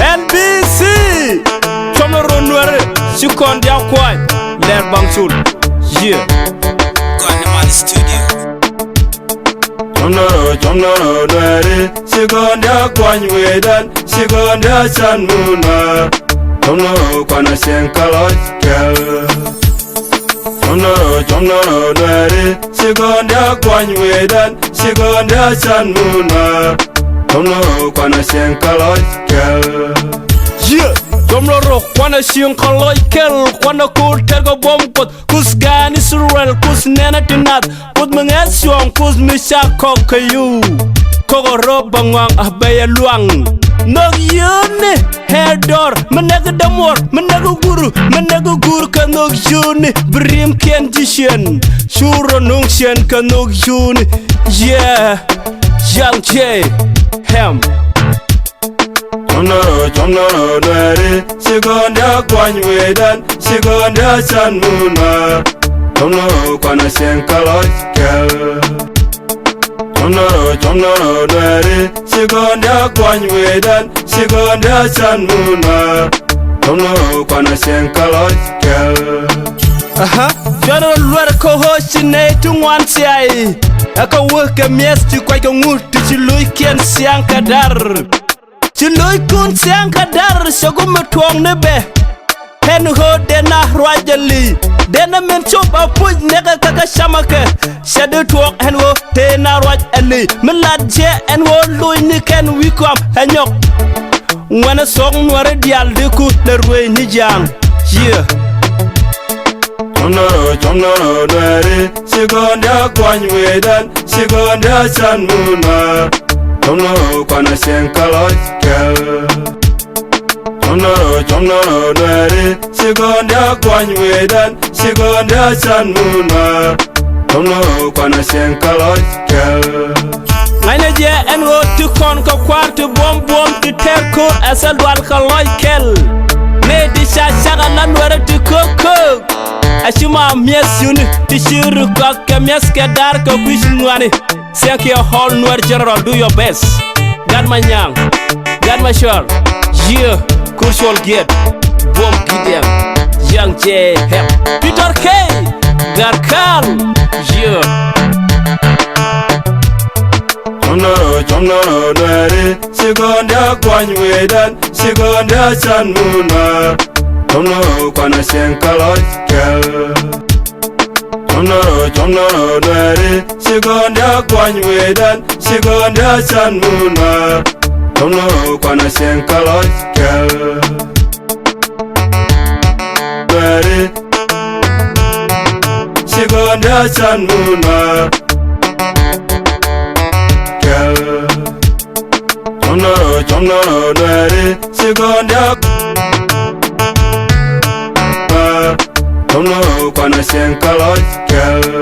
NBC Chomno Ronware Sikon dia kwai Ler Bangsul Yeah Guanamani Studio. Chomno Ronware Sikon dia kwai wedan Sikon dia san muna Chomno kwana senkaloj kel Chomno Ronware Sikon dia kwai wedan Sikon dia san muna Chomno kwana senkaloj kel Yeah Chomno ro kwana senkaloj kel Kwana kul tergo bom kot Kus gan Israel kus nena tinat Kut mengesyong kus misha kokayu Koko ro bangwang ahbaya luang Nog yone herdor Menego damor Menego guru ka nog yone Brim ken jishen Shuro nung shen ka nog yone Yeah Young J Hem Chomno Ronware Sikon dia kwai wedan Sikon dia san muna Chomno kwana senkaloj kel Chomno Ronware Sikon dia kwai wedan Sikon dia san muna Chomno kwana senkaloj kel General Luar ko hoshine tungwan siai Aka wuka mies ti kwai ka nguti Chilui kien siang kadar Chilui kun siang kadar Shaguma tuong nebe Hen ho dena rwajali Dena min chop apuj nega kaka shamake Shadu tuong hen ho tena rwaj ali Milad je hen ho lui ni ken wikwam henyok Wana song nware dial diku lerwe ni jang Yeah Chomno Ronware Sikon dia kwai wedan Sikon dia san muna Chomno kwana senkaloj kel Chomno Ronware Sikon dia kwai wedan Sikon dia san muna Chomno kwana senkaloj kel Ngaine je en wo tu kon ko kwartu bom tu terko asal dwal ka loy kel Ne di shaga lan wara tu koko Ashima mies yuni ti shiru ko ke mies ke dar ko kushingwani Sek your whole Nuer general do your best God my nyang God my sure Yeah Crucial get Bom Gideon Young J Hep Peter K Garkal Yeah Chomno Ronware Sikon dia kwai wedan Sikon dia san muna Chomno kwana senkaloj kel Chomno Ronware Sikon dia kwai wedan Sikon dia san muna Chomno kwana senkaloj kel Sikon dia san muna Chomno Ronware Sikon dia Chomno kwana senkaloj kel